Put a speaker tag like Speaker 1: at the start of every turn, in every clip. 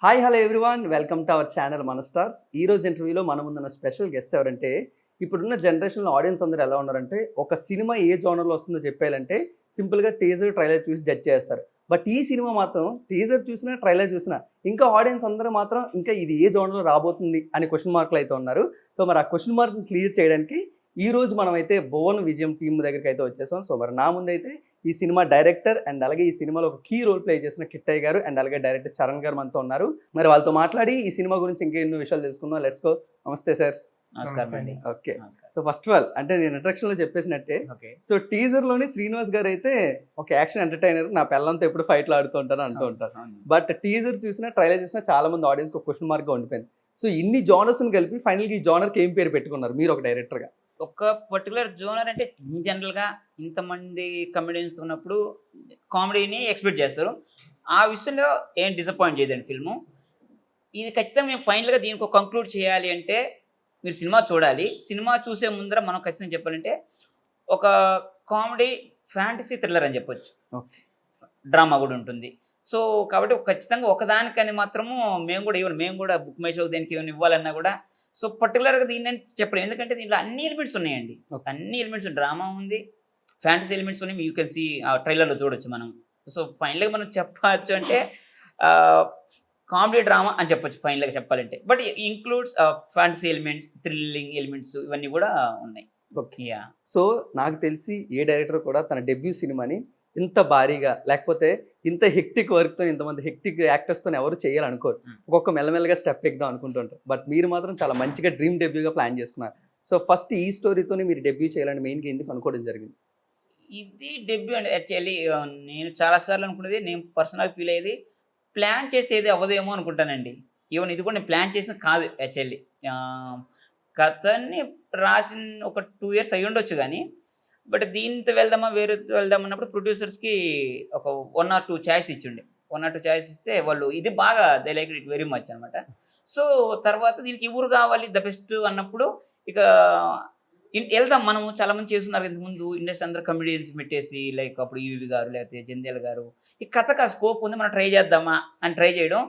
Speaker 1: Hi hello everyone welcome to our channel మన stars. ఈ రోజు ఇంటర్వ్యూలో మన ముందున్న స్పెషల్ గెస్ట్ ఎవరంటే ఇప్పుడున్న జనరేషన్లో ఆడియన్స్ అందరూ ఎలా ఉన్నారంటే ఒక సినిమా ఏ జోనర్లో వస్తుందో చెప్పాలంటే సింపుల్గా టీజర్ ట్రైలర్ చూసి జడ్జ్ చేస్తారు. బట్ ఈ సినిమా మాత్రం టీజర్ చూసినా ట్రైలర్ చూసినా ఇంకా ఆడియన్స్ అందరూ మాత్రం ఇంకా ఇది ఏ జోనర్లో రాబోతుంది అనే క్వశ్చన్ మార్కులు అయితే ఉన్నారు. సో మరి ఆ క్వశ్చన్ మార్క్ని క్లియర్ చేయడానికి ఈ రోజు మనమైతే భువన్ విజయం టీం దగ్గరికి అయితే వచ్చేసాం. సో మరి నా ముందైతే ఈ సినిమా డైరెక్టర్ అండ్ అలాగే ఈ సినిమాలో ఒక కీ రోల్ ప్లే చేసిన కిట్టయ్య గారు అండ్ అలాగే డైరెక్టర్ చరణ్ గారు మనతో ఉన్నారు. మరి వాళ్ళతో మాట్లాడి ఈ సినిమా గురించి ఇంకెన్నో విషయాలు తెలుసుకుందాం. Let's go. నమస్తే సార్.
Speaker 2: నమస్కారం అండి.
Speaker 1: Okay, so first of all అంటే నేను ఇంట్రడక్షన్ లో చెప్పేసినట్టే, సో టీజర్ లోని శ్రీనివాస్ గారు అయితే ఒక యాక్షన్ ఎంటర్టైనర్, నా పిల్లలతో ఎప్పుడు ఫైట్లు ఆడుతూ ఉంటాను అంటూ ఉంటారు. బట్ టీజర్ చూసినా ట్రైలర్ చూసినా చాలా మంది ఆడియన్స్ ఒక క్వశ్చన్ మార్క్ గా ఉండిపోయింది. సో ఇన్ని జానర్స్ కలిపి ఫైనల్ గా ఈ జానర్ కి ఏం పేరు పెట్టుకున్నారు మీరు ఒక డైరెక్టర్ గా?
Speaker 2: ఒక పర్టికులర్ జోనర్ అంటే ఇన్ జనరల్గా ఇంతమంది కమెడియన్స్ ఉన్నప్పుడు కామెడీని ఎక్స్పెక్ట్ చేస్తారు. ఆ విషయంలో ఏం డిసప్పాయింట్ చేయదండి ఫిల్ము. ఇది ఖచ్చితంగా మేము ఫైనల్గా దీనికి ఒక కంక్లూడ్ చేయాలి అంటే మీరు సినిమా చూడాలి. సినిమా చూసే ముందర మనం ఖచ్చితంగా చెప్పాలంటే ఒక కామెడీ ఫ్యాంటసీ థ్రిల్లర్ అని చెప్పొచ్చు, డ్రామా కూడా ఉంటుంది. సో కాబట్టి ఖచ్చితంగా ఒకదానికని మాత్రము మేము కూడా బుక్ మై షో దేనికి ఏమైనా ఇవ్వాలన్నా కూడా సో పర్టికులర్గా దీన్ని చెప్పలేము. ఎందుకంటే దీంట్లో అన్ని ఎలిమెంట్స్ ఉన్నాయండి. అన్ని ఎలిమెంట్స్, డ్రామా ఉంది, ఫ్యాంటసీ ఎలిమెంట్స్ ఉన్నాయి. యూ కెన్ సీ ట్రైలర్లో చూడొచ్చు మనం. సో ఫైనల్గా మనం చెప్పచ్చు అంటే కామెడీ డ్రామా అని చెప్పొచ్చు ఫైనల్గా చెప్పాలంటే. But includes fantasy elements, thrilling elements ఇవన్నీ కూడా ఉన్నాయి.
Speaker 1: ఓకే, సో నాకు తెలిసి ఏ డైరెక్టర్ కూడా తన డెబ్యూ సినిమాని ఇంత భారీగా లేకపోతే ఇంత హెక్టిక్ వర్క్తో ఇంతమంది హెక్టిక్ యాక్టర్స్తో ఎవరు చేయాలనుకోరు. ఒక్కొక్క మెల్లమెల్లగా స్టెప్ ఎక్కుదాం అనుకుంటుంటారు. బట్ మీరు మాత్రం చాలా మంచిగా డ్రీమ్ డెబ్యూగా ప్లాన్ చేసుకున్నారు. సో ఫస్ట్ ఈ స్టోరీతోనే మీరు డెబ్యూ చేయాలని మెయిన్గా ఎందుకు అనుకోవడం జరిగింది?
Speaker 2: ఇది డెబ్యూ అంటే యాక్చువల్లీ నేను చాలాసార్లు అనుకునేది, నేను పర్సనల్గా ఫీల్ అయ్యేది ప్లాన్ చేస్తే ఏది అవ్వదేమో అనుకుంటానండి. ఈవెన్ ఇది కూడా నేను ప్లాన్ చేసిన కాదు యాక్చువల్లీ. కథని రాసిన ఒక 2 years అయ్యి ఉండొచ్చు కానీ, బట్ దీంతో వెళ్దామా వేరే వెళ్దాం అన్నప్పుడు ప్రొడ్యూసర్స్కి ఒక 1 or 2 ఛాయిస్ ఇచ్చిండే. 1 or 2 ఛాయిస్ ఇస్తే వాళ్ళు ఇది బాగా they like it very much అనమాట. సో తర్వాత దీనికి ఊరు కావాలి ద బెస్ట్ అన్నప్పుడు ఇక వెళ్దాం. మనము చాలా మంది చేస్తున్నారు ఇంతకుముందు ఇండస్ట్రీ అందరూ కమెడియన్స్ పెట్టేసి, లైక్ అప్పుడు ఈవి గారు లేకపోతే జంధ్యాల గారు, ఈ కథకు ఆ స్కోప్ ఉంది మనం ట్రై చేద్దామా అని ట్రై చేయడం.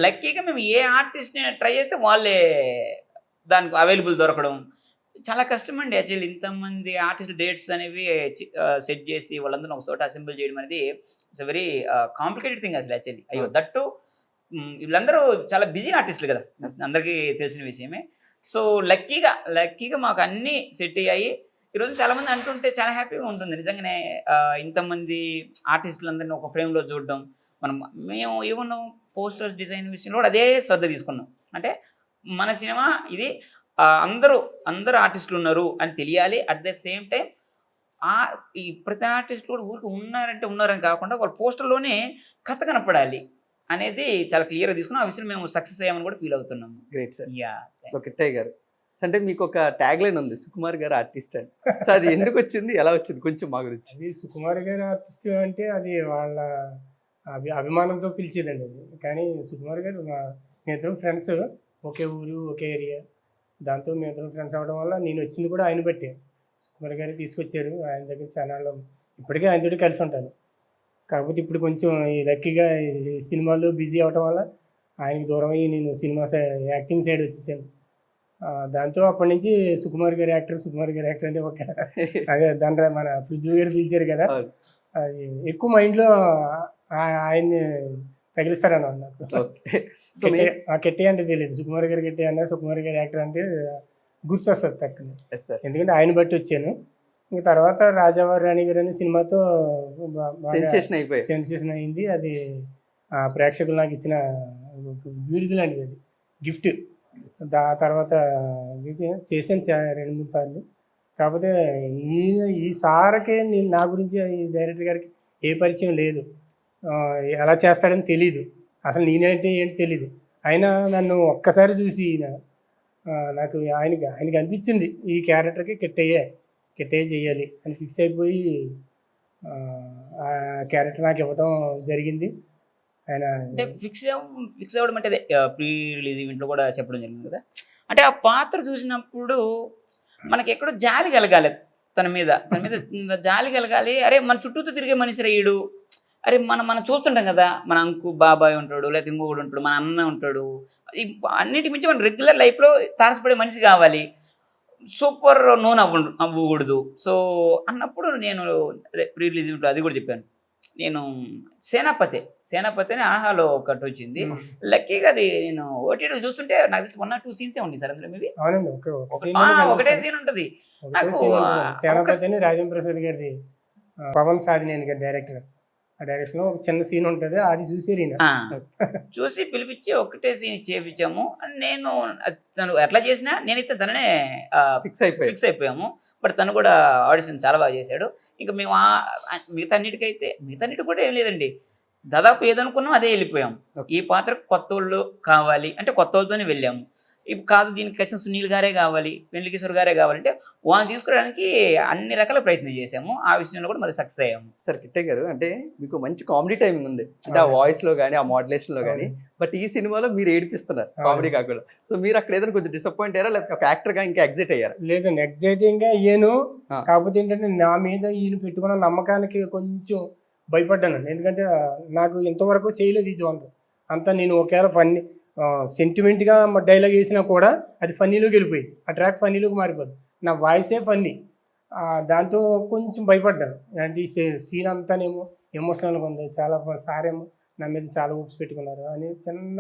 Speaker 2: లక్కీగా మేము ఏ ఆర్టిస్ట్ని ట్రై చేస్తే వాళ్ళే దానికి అవైలబుల్ దొరకడం చాలా కష్టం అండి. యాక్చువల్లీ ఇంతమంది ఆర్టిస్ట్ డేట్స్ అనేవి సెట్ చేసి వాళ్ళందరూ ఒక చోట అసెంబుల్ చేయడం అనేది ఇట్స్ వెరీ కాంప్లికేటెడ్ థింగ్ అసలు యాక్చువల్లీ. అయ్యో దట్టు వీళ్ళందరూ చాలా బిజీ ఆర్టిస్టులు కదా, అందరికీ తెలిసిన విషయమే. సో లక్కీగా మాకు అన్నీ సెట్ అయ్యాయి. ఈరోజు చాలామంది అంటుంటే చాలా హ్యాపీగా ఉంటుంది నిజంగానే. ఇంతమంది ఆర్టిస్టులందరినీ ఒక ఫ్రేమ్లో చూడడం, మేము ఈవెన్ పోస్టర్స్ డిజైన్ విషయంలో కూడా అదే శ్రద్ధ తీసుకున్నాం. అంటే మన సినిమా ఇది అందరూ ఆర్టిస్టులు ఉన్నారు అని తెలియాలి. అట్ ద సేమ్ టైం ఈ ప్రతి ఆర్టిస్ట్ కూడా ఊరికి ఉన్నారని కాకుండా వాళ్ళ పోస్టర్లోనే కథ కనపడాలి అనేది చాలా క్లియర్గా తీసుకున్నాం. ఆ విషయం మేము సక్సెస్ అయ్యామని కూడా ఫీల్ అవుతున్నాము.
Speaker 1: Great sir. సో కిట్టయ్య గారు అంటే మీకు ఒక ట్యాగ్ లైన్ ఉంది, సుకుమార్ గారు ఆర్టిస్ట్ అని. సో అది ఎందుకు వచ్చింది, ఎలా వచ్చింది, కొంచెం మా గురించి?
Speaker 3: అది సుకుమార్ గారు ఆర్టిస్ట్ అంటే అది వాళ్ళ అభిమానంతో పిలిచేదండి అది. కానీ సుకుమార్ గారు మేమిద్దరం ఫ్రెండ్స్, ఒకే ఊరు ఒకే ఏరియా. దాంతో మేమిద్దరం ఫ్రెండ్స్ అవ్వడం వల్ల నేను వచ్చింది కూడా ఆయన బట్టే. సుకుమార్ గారు తీసుకొచ్చారు. ఆయన దగ్గర చాలా ఇప్పటికే ఆయనతో కలిసి ఉంటాను. కాకపోతే ఇప్పుడు కొంచెం ఈ లక్కీగా ఈ సినిమాలో బిజీ అవ్వడం వల్ల ఆయనకి దూరం అయ్యి నేను సినిమా యాక్టింగ్ సైడ్ వచ్చేసాను. దాంతో అప్పటి నుంచి సుకుమార్ గారి యాక్టర్ అంటే ఒక అదే దాంట్లో మన పృథ్వీ గారు పిలిచారు కదా, అది ఎక్కువ మైండ్లో ఆయన్ని తగిలిస్తారన్నమాట నాకు. కెట్టే అంటే తెలియదు, సుకుమార్ గారు కెట్టే అన్న సుకుమార్ గారి యాక్టర్ అంటే గుర్తొస్తుంది తక్కువ. ఎందుకంటే ఆయన బట్టి వచ్చాను. ఇంక తర్వాత రాజావారి రాణి గారు అనే సినిమాతో సెన్సేషన్ అయింది. అది ప్రేక్షకులు నాకు ఇచ్చిన బిరుదు లాంటిది, అది గిఫ్ట్. తర్వాత చేశాను 2-3 సార్లు. కాకపోతే ఈసారికే నేను నా గురించి ఈ డైరెక్టర్ గారికి ఏ పరిచయం లేదు, ఎలా చేస్తాడని తెలీదు, అసలు నేనంటే ఏంటి తెలీదు. అయినా నన్ను ఒక్కసారి చూసి నాకు ఆయనకి అనిపించింది ఈ క్యారెక్టర్కి కెట్టయ్యే చేయాలి అని ఫిక్స్ అయిపోయి ఆ క్యారెక్టర్ నాకు ఇవ్వడం జరిగింది. ఆయన
Speaker 2: అంటే ఫిక్స్ అవ్వడం అంటే ప్రీ రిలీజ్ ఈవెంట్లో కూడా చెప్పడం జరిగింది కదా. అంటే ఆ పాత్ర చూసినప్పుడు మనకి ఎక్కడో జాలి కలగాలి, తన మీద జాలి కలగాలి. అరే మన చుట్టూతో తిరిగే మనిషి రేయుడు, అరే మనం చూస్తుంటాం కదా, మన బాబాయ్ ఉంటాడు, లేకపోతే ఇంకొకడు ఉంటాడు, మన అన్న ఉంటాడు. ఈ అన్నిటి మించి మన రెగ్యులర్ లైఫ్‌లో తారసపడే మనిషి కావాలి. సూపర్ నోన్ అవ్వకూడదు. సో, అన్నప్పుడు నేను అదే ప్రీ రిలీజ్ ఈవెంట్‌లో అది కూడా చెప్పాను. నేను సేనాపతి అని ఆహాలో ఒకటొచ్చింది. లక్కీగా అది నేను ఓటీటీలో చూస్తుంటే నాకు తెలిసి 1 or 2 సీన్సే ఉన్నాయి సార్ అందులో మేబీ.
Speaker 3: అవునండి.
Speaker 2: ఒకటే సీన్ ఉంటది. నాకు
Speaker 3: సేనాపతి అని రాజేంద్ర ప్రసాద్ గారిది, పవన్ సాధినేని గారి డైరెక్టర్. ఆ డైరెక్షన్‌లో ఒక చిన్న సీన్ ఉంటది. అది చూసారు ఈయన.
Speaker 2: చూసి పిలిపించి ఒకటే సీన్ చేపించాము. నేను తను ఎట్లా చేసినా నేనైతే తననే ఫిక్స్ అయిపోయాము. బట్ తను కూడా ఆడిషన్ చాలా బాగా చేశాడు. ఇంకా మేము మిగతా అన్నిటికి కూడా ఏం లేదండి. దాదాపు ఏదనుకున్నాం అదే వెళ్ళిపోయాం. ఈ పాత్రకు కొత్తోళ్ళు కావాలి అంటే కొత్తోళ్ళతోనే వెళ్ళాము. ఇప్పుడు కాదు దీనికి ఖచ్చితంగా సునీల్ గారే కావాలి, వెంకటేశ్వర గారే కావాలంటే వాళ్ళని తీసుకోవడానికి అన్ని రకాల ప్రయత్నం చేశాము. ఆ విషయంలో కూడా మరి సక్సెస్ అయ్యాము.
Speaker 1: సార్ కిట్టయ్య గారు, అంటే మీకు మంచి కామెడీ టైమింగ్ ఉంది, అంటే ఆ వాయిస్ లో కానీ ఆ మోడ్యులేషన్ లో కానీ. బట్ ఈ సినిమాలో మీరు ఏడిపిస్తున్నారు కామెడీ కాకుండా. సో మీరు అక్కడ ఏదైనా కొంచెం డిసప్పాయింట్ అయ్యారా, లేకపోతే ఒక యాక్టర్ గా ఇంకా ఎగ్జైట్ అయ్యారా?
Speaker 3: లేదండి, ఎగ్జైటింగ్ గా అయ్యాను. కాకపోతే ఏంటంటే నా మీద ఈయన పెట్టుకున్న నమ్మకానికి కొంచెం భయపడ్డానండి. ఎందుకంటే నాకు ఇంతవరకు చేయలేదు ఈ జోనర్ అంతా. నేను ఒకవేళ ఫన్నీ సెంటిమెంట్గా డైలాగ్ వేసినా కూడా అది ఫన్నీలోకి వెళ్ళిపోయింది. ఆ ట్రాక్ ఫన్నీలోకి మారిపోద్ది. నా వాయిసే ఫన్నీ. దాంతో కొంచెం భయపడ్డాను. అంటే ఈ సీన్ అంతానేమో ఎమోషనల్గా ఉంది, చాలా సారేమో నా మీద చాలా ఊప్స్ పెట్టుకున్నారు అని చిన్న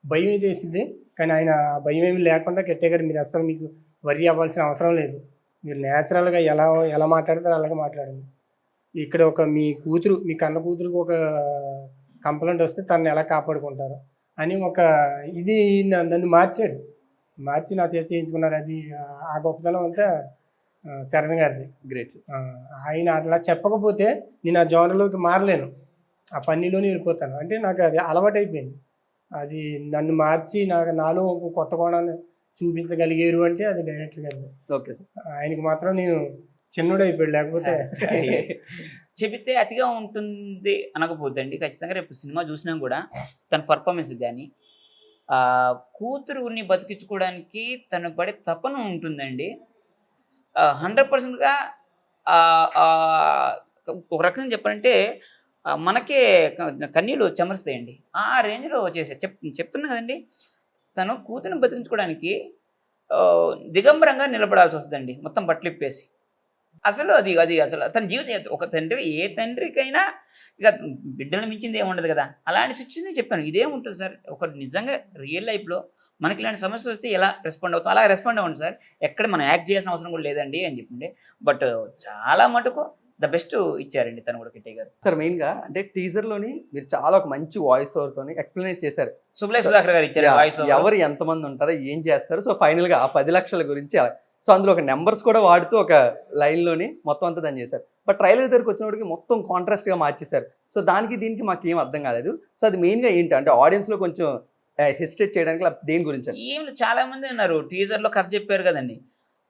Speaker 3: భయం అయితే వేసింది. కానీ ఆయన భయం ఏమి లేకుండా కిట్టయ్య గారు మీరు అసలు మీకు వర్రీ అవ్వాల్సిన అవసరం లేదు, మీరు న్యాచురల్గా ఎలా మాట్లాడతారో అలాగే మాట్లాడండి. ఇక్కడ మీ కూతురు, మీ కన్న కూతురుకు ఒక కంప్లైంట్ వస్తే తనని ఎలా కాపాడుకుంటారు అని ఇది నన్ను మార్చి నా చేతి చేయించుకున్నారు. అది ఆ గొప్పతనం అంతా చరణ్ గారిది.
Speaker 1: గ్రేట్.
Speaker 3: ఆయన అట్లా చెప్పకపోతే నేను ఆ జోనర్లోకి మారలేను, ఆ ఫన్నీలోనే వెళ్ళిపోతాను. అంటే నాకు అది అలవాటు అయిపోయింది. అది నన్ను మార్చి నాలో ఒక కొత్త కోణాన్ని చూపించగలిగారు అంటే అది డైరెక్టర్ గారిది.
Speaker 1: Okay sir.
Speaker 3: ఆయనకి మాత్రం నేను చిన్నోడు అయిపోయాడు, లేకపోతే
Speaker 2: చెబితే అతిగా ఉంటుంది అనకపోతే అండి, ఖచ్చితంగా రేపు సినిమా చూసినా కూడా తన పర్ఫార్మెన్స్ కానీ కూతురుని బతికించుకోవడానికి తను పడే తపన ఉంటుందండి. 100%గా ఒక రకంగా చెప్పాలంటే మనకే కన్నీళ్ళు చెమరుస్తాయండి. ఆ రేంజ్లో చేసే చెప్తున్నా కదండి, తను కూతురుని బతికించుకోవడానికి దిగంబరంగా నిలబడాల్సి వస్తుందండి, మొత్తం బట్టలు ఇప్పేసి. అసలు అది అసలు తన జీవితం ఒక తండ్రి, ఏ తండ్రికైనా ఇక బిడ్డను మించింది ఏముండదు కదా. అలాంటి సిచ్యువేషన్ చెప్పాను. ఇదేముంటుంది సార్, ఒక నిజంగా రియల్ లైఫ్లో మనకి ఇలాంటి సమస్య వస్తే ఎలా రెస్పాండ్ అవుతాం, అలా రెస్పాండ్ అవ్వండి సార్. ఎక్కడ మనం యాక్ట్ చేయాల్సిన అవసరం కూడా లేదండి అని చెప్పిండే. బట్ చాలా మటుకు ద బెస్ట్ ఇచ్చారండి తను కూడా, కిట్టయ్య గారు.
Speaker 1: సార్ మెయిన్గా అంటే టీజర్లోని మీరు చాలా ఒక మంచి వాయిస్ ఓవర్తో ఎక్స్ప్లెయిన్ చేశారు.
Speaker 2: సుధాకర్ గారు ఇచ్చారు వాయిస్ ఓవర్.
Speaker 1: ఎవరు ఎంతమంది ఉంటారో ఏం చేస్తారు, సో ఫైనల్గా ఆ 10 లక్షల గురించి, సో అందులో ఒక నెంబర్స్ కూడా వాడుతూ ఒక లైన్లోని మొత్తం అంతా దాన్ని చేశారు. బట్ ట్రైలర్ దగ్గరికి వచ్చినప్పటికి మొత్తం కాంట్రాస్ట్గా మార్చేశారు. సో దానికి దీనికి మాకు ఏం అర్థం కాలేదు. సో అది మెయిన్గా ఏంటి అంటే ఆడియన్స్లో కొంచెం హెసిటేట్ చేయడానికి దేని గురించి?
Speaker 2: ఏం చాలా మంది అన్నారు టీజర్లో కథ చెప్పారు కదండి.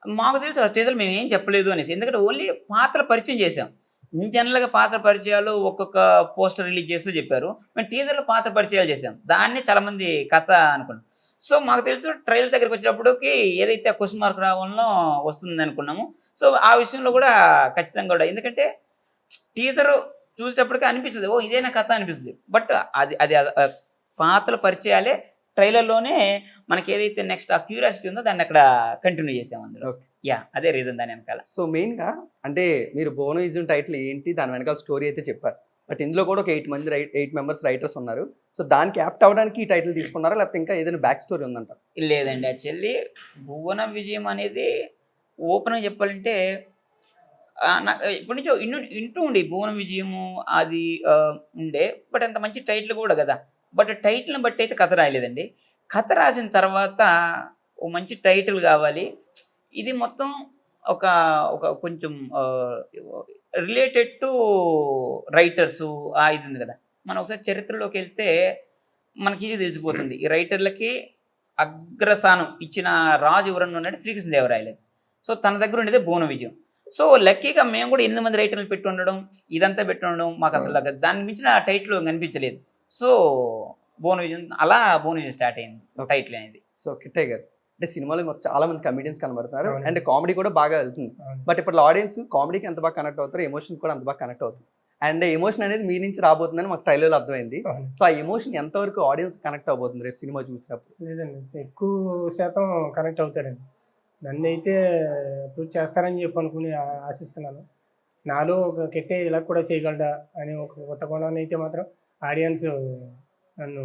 Speaker 2: మాకు తెలుసు ఆ టీజర్ మేము ఏం చెప్పలేదు అనేసి, ఎందుకంటే ఓన్లీ పాత్ర పరిచయం చేసాం. జనరల్గా పాత్ర పరిచయాలు ఒక్కొక్క పోస్టర్ రిలీజ్ చేస్తూ చెప్పారు, మేము టీజర్లో పాత్ర పరిచయాలు చేసాం. దాన్ని చాలామంది కథ అనుకున్నాం. సో మాకు తెలుసు ట్రైలర్ దగ్గరికి వచ్చినప్పటికి ఏదైతే క్వశ్చన్ మార్క్ రావాలనో వస్తుంది అనుకున్నాము. సో ఆ విషయంలో కూడా ఖచ్చితంగా కూడా, ఎందుకంటే టీజర్ చూసేటప్పటికి అనిపిస్తుంది ఓ ఇదేనా కథ అనిపిస్తుంది. బట్ అది పాత్రల పరిచయాలే ట్రైలర్లోనే మనకి ఏదైతే నెక్స్ట్ ఆ క్యూరియాసిటీ ఉందో దాన్ని అక్కడ కంటిన్యూ చేసాం అందులో. అదే రీజన్ దాని వెనకాల.
Speaker 1: సో మెయిన్గా అంటే మీరు బోనోయిజం టైటిల్ ఏంటి, దాని వెనకాల స్టోరీ అయితే చెప్పారు. బట్ ఇందులో కూడా ఒక 8 మెంబర్స్ రైటర్స్ ఉన్నారు. సో దానికి యాప్ట్ అవ్వడానికి ఈ టైటిల్ తీసుకున్నారా, లేకపోతే ఇంకా ఏదైనా బ్యాక్ స్టోరీ ఉందంట?
Speaker 2: లేదండి, యాక్చువల్లీ భువన విజయం అనేది ఓపెన్గా చెప్పాలంటే నాకు ఇప్పటి నుంచో ఇంటూ ఉండే భువన విజయము అది ఉండే. బట్ అంత మంచి టైటిల్ కూడా కదా. బట్ టైటిల్ని బట్టి అయితే కథ రాయలేదండి. కథ రాసిన తర్వాత ఓ మంచి టైటిల్ కావాలి, ఇది మొత్తం ఒక కొంచెం రిలేటెడ్ టు రైటర్సు ఇది ఉంది కదా. మనం ఒకసారి చరిత్రలోకి వెళ్తే మనకి ఇది తెలిసిపోతుంది. ఈ రైటర్లకి అగ్రస్థానం ఇచ్చిన రాజు ఎవరన్నా ఉన్నాడు, శ్రీకృష్ణదేవరాయలు. సో తన దగ్గర ఉండేది భువన విజయం. సో లక్కీగా మేము కూడా 8 మంది రైటర్లు పెట్టి ఉండడం, ఇదంతా పెట్టి ఉండడం మాకు అసలు దాన్ని మించిన టైటిల్ కనిపించలేదు. సో భువన విజయం, అలా భువన విజయం స్టార్ట్ అయింది టైటిల్ అనేది.
Speaker 1: సో కిట్టయ్య గారు, అంటే సినిమాలో చాలా మంది కమెడియన్స్ కనబడుతున్నారు అండ్ కామెడీ కూడా బాగా వెళ్తుంది. బట్ ఇప్పుడు ఆడియన్స్ కామెడీకి ఎంత బాగా కనెక్ట్ అవుతారు, ఎమోషన్ కూడా అంత బాగా కనెక్ట్ అవుతుంది. అండ్ ఎమోషన్ అనేది మీ నుంచి రాబోతుందని మాకు ట్రైలర్లో అర్థమైంది.
Speaker 3: అవును.
Speaker 1: సో ఆ ఎమోషన్ ఎంతవరకు ఆడియన్స్ కనెక్ట్ అవబోతుంది రేపు సినిమా చూసినప్పుడు?
Speaker 3: లేదండి, ఎక్కువ శాతం కనెక్ట్ అవుతారండి. నన్నైతే అప్రోచ్ చేస్తారని చెప్పి అనుకుని ఆశిస్తున్నాను. నాలో ఒక కెట్టే ఇలా కూడా చేయగలడా అనే ఒక కొత్త కోణాన్ని అయితే మాత్రం ఆడియన్స్ నన్ను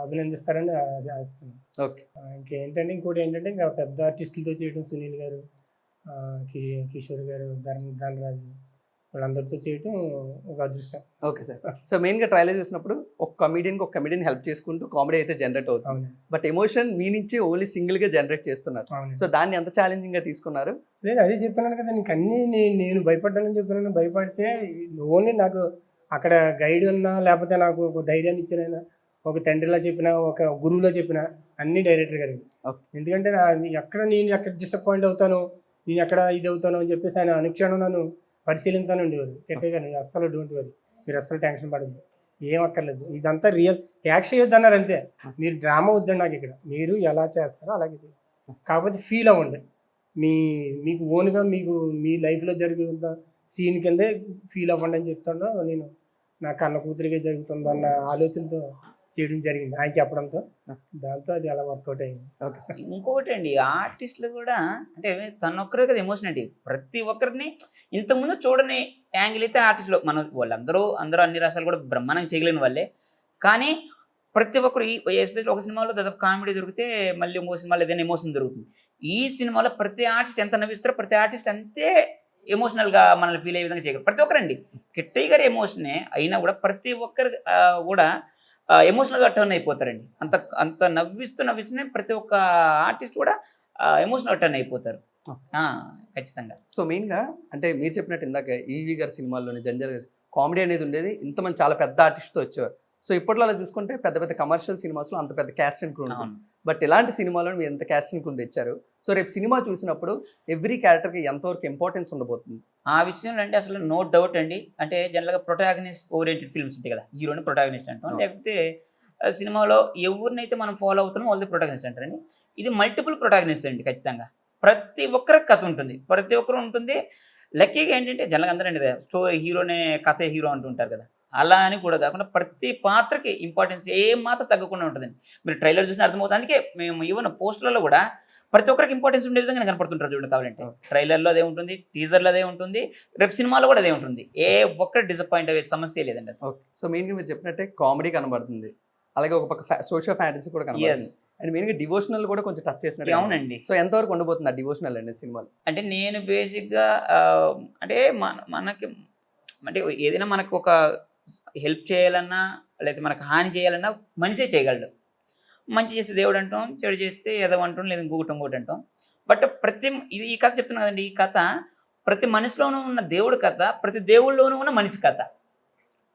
Speaker 3: అభినందిస్తారని ఆశిస్తున్నాను.
Speaker 1: ఓకే.
Speaker 3: ఇంకేంటంటే ఇంకోటి ఏంటంటే ఇంకా పెద్ద ఆర్టిస్టులతో చేయడం, సునీల్ గారు, కిషోర్ గారు, ధనరాజు వాళ్ళందరితో చేయటం ఒక అదృష్టం.
Speaker 1: Okay sir. సో మెయిన్గా ట్రైలర్ చూసినప్పుడు ఒక కమెడియన్ హెల్ప్ చేసుకుంటూ కామెడీ అయితే జనరేట్ అవుతుంది.
Speaker 3: అవును,
Speaker 1: బట్ ఎమోషన్ మీ నుంచి ఓన్లీ సింగిల్గా జనరేట్ చేస్తున్నారు.
Speaker 3: అవును.
Speaker 1: సో దాన్ని ఎంత ఛాలెంజింగ్గా తీసుకున్నారు?
Speaker 3: లేదు, అదే చెప్తున్నాను కదా, నీకు అన్నీ నేను భయపడ్డానని చెప్తున్నాను. భయపడితే ఓన్లీ నాకు అక్కడ గైడ్ ఉన్నా, లేకపోతే నాకు ఒక ధైర్యాన్ని ఇచ్చిన, ఒక తండ్రిలా చెప్పిన, ఒక గురువులో చెప్పిన, అన్ని డైరెక్టర్ గారు. ఎందుకంటే నేను ఎక్కడ డిసప్పాయింట్ అవుతాను, నేను ఎక్కడ ఇది అవుతాను అని చెప్పేసి ఆయన అనుక్షణం నన్ను పరిశీలించాను ఉండేవారు. కెట్టే గారు అస్సలు డోంట్ వరీ, మీరు అస్సలు టెన్షన్ పడద్దు, ఏం అక్కర్లేదు, ఇదంతా రియల్, యాక్షన్ వద్దన్నారు అంతే, మీరు డ్రామా వద్దండి నాకు ఇక్కడ, మీరు ఎలా చేస్తారో అలాగే కాకపోతే ఫీల్ అవ్వండి, మీకు ఓన్గా మీకు మీ లైఫ్లో జరిగిన సీన్ కిందే ఫీల్ అవ్వండి అని చెప్తాను. నేను నా కన్న కూతురిగా జరుగుతుంది అన్న ఆలోచనతో చేయడం జరిగింది ఆయన చెప్పడంతో. దాంతో అది అలా వర్కౌట్ అయింది.
Speaker 1: Okay sir.
Speaker 2: ఇంకొకటి అండి, ఆర్టిస్టులు కూడా అంటే తన ఒక్కరే కదా ఎమోషన్ అండి, ప్రతి ఒక్కరిని ఇంతకుముందు చూడని యాంగిల్ అయితే ఆర్టిస్టులు అందరూ అన్ని రసాలు కూడా బ్రహ్మాండంగా చేయలేని వాళ్ళే. కానీ ప్రతి ఒక్కరు ఎస్పెషల్ ఒక సినిమాలో దాదాపు కామెడీ దొరికితే మళ్ళీ ఇంకో సినిమాలో ఏదైనా ఎమోషన్ దొరుకుతుంది. ఈ సినిమాలో ప్రతి ఆర్టిస్ట్ ఎంత నవ్విస్తారో ప్రతి ఆర్టిస్ట్ అంతే ఎమోషనల్గా మనల్ని ఫీల్ అయ్యే విధంగా చేయగలరు. ప్రతి ఒక్కరండి, కిట్టయ్య గారి ఎమోషనే అయినా కూడా ప్రతి ఒక్కరు కూడా ఎమోషనల్గా టర్న్ అయిపోతారండి. అంత నవ్విస్తూనే ప్రతి ఒక్క ఆర్టిస్ట్ కూడా ఎమోషనల్ టర్న్ అయిపోతారు ఖచ్చితంగా.
Speaker 1: సో మెయిన్గా అంటే మీరు చెప్పినట్టు ఇందాక ఈవీ గారి సినిమాల్లోని జంజర్ కామెడీ అనేది ఉండేది, ఇంతమంది చాలా పెద్ద ఆర్టిస్ట్తో వచ్చేవారు. సో ఇప్పట్లో అలా చూసుకుంటే పెద్ద పెద్ద కమర్షియల్ సినిమాస్లో అంత పెద్ద క్యాస్ట్ అండ్ క్రూ ఉంటుంది. బట్ ఇలాంటి సినిమాలో మీరు ఎంత క్యాస్ట్ అండ్ క్రూ తెచ్చారు. సో రేపు సినిమా చూసినప్పుడు ఎవ్రీ క్యారెక్టర్కి ఎంతవరకు ఇంపార్టెన్స్ ఉండబోతుంది?
Speaker 2: ఆ విషయంలో అంటే అసలు నో డౌట్ అండి. అంటే జనరల్గా ప్రొటాగనిస్ట్ ఓరియంటెడ్ ఫిల్మ్స్ ఉంటాయి కదా, హీరోని ప్రొటాగనిస్ట్ అంటాం, లేకపోతే సినిమాలో ఎవరినైతే మనం ఫాలో అవుతున్నామో వాళ్ళది ప్రొటాగనిస్ట్ అంటారండి. ఇది మల్టిపుల్ ప్రొటాగనిస్ట్ అండి. ఖచ్చితంగా ప్రతి ఒక్కరికి కథ ఉంటుంది, ప్రతి ఒక్కరు ఉంటుంది. లక్కీగా ఏంటంటే జనరల్గా అందరండి హీరోనే కథ హీరో అంటుంటారు కదా, అలా అని కూడా కాకుండా ప్రతి పాత్రకి ఇంపార్టెన్స్ ఏం మాత్రం తగ్గకుండా ఉంటుందండి. మీరు ట్రైలర్ చూసిన అర్థమవుతుంది. అందుకే మేము ఈవెన్ పోస్టర్లలో కూడా ప్రతి ఒక్కరికి ఇంపార్టెన్స్ ఉండే విధంగా కనపడుతుంటారు చూడండి. కావాలంటే ట్రైలర్లో అదే ఉంటుంది, టీజర్లో అదే ఉంటుంది, రేపు సినిమాలో కూడా అదే ఉంటుంది. ఏ ఒక్కరు డిసప్పాయింట్ అయ్యే సమస్య లేదండి అసలు.
Speaker 1: సో మెయిన్గా మీరు చెప్పినట్టే కామెడీ కనబడుతుంది, అలాగే ఒక పక్క సోషల్ ఫ్యాంటసీ కూడా కనబడుతుంది, అండ్ మెయిన్గా డివోషనల్ కూడా కొంచెం టచ్ చేసినట్టు.
Speaker 2: అవునండి.
Speaker 1: సో ఎంతవరకు ఉండబోతుంది ఆ డివోషనల్ అనేది సినిమాలో?
Speaker 2: అంటే నేను బేసిక్గా అంటే మనకి అంటే ఏదైనా మనకు ఒక హెల్ప్ చేయాలన్నా లేకపోతే మనకు హాని చేయాలన్నా మనిషే చేయగలడు. మంచి చేస్తే దేవుడు అంటాం, చెడు చేస్తే ఏదో అంటాం, లేదా ఇంకొకటి అంటాం. బట్ ఈ కథ చెప్తున్నాను కదండి, ఈ కథ ప్రతి మనిషిలోనూ ఉన్న దేవుడి కథ, ప్రతి దేవుళ్ళలోనూ ఉన్న మనిషి కథ.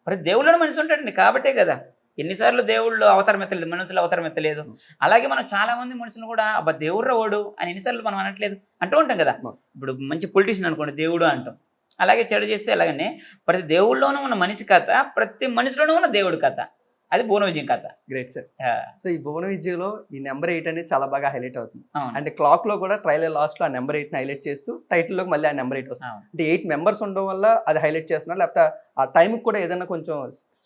Speaker 2: ప్రతి దేవుళ్ళలోనూ మనిషి ఉంటాడండి, కాబట్టే కదా ఎన్నిసార్లు దేవుళ్ళు అవతారం ఎత్తలేదు, మనుషులు అవతారం ఎత్తలేదు. అలాగే మనం చాలా మంది మనుషులు కూడా అబ్బా దేవుడు వాడు అని ఎన్నిసార్లు మనం అనట్లేదు అంటూ ఉంటాం కదా. ఇప్పుడు మంచి పొలిటీషియన్ అనుకోండి దేవుడు అంటాం, అలాగే చెడు చేస్తే అలాగనే ప్రతి దేవుళ్ళలోనూ ఉన్న మనిషి కథ, ప్రతి మనిషిలోనూ ఉన్న దేవుడి కథ, అది భువన విజయం కథ.
Speaker 1: Great sir. సో ఈ భువన విజయంలో ఈ నెంబర్ 8 అనేది చాలా బాగా హైలైట్ అవుతుంది. అంటే క్లాక్ లో కూడా ట్రైలర్ లాస్ట్ లో ఆ నెంబర్ 8 హైలైట్ చేస్తూ టైటిల్ లో మళ్ళీ ఆ నెంబర్ 8 వస్తుంది. అంటే 8 మెంబర్స్ ఉండడం వల్ల అది హైలైట్ చేస్తున్నారు, లేకపోతే ఆ టైం కూడా ఏదైనా కొంచెం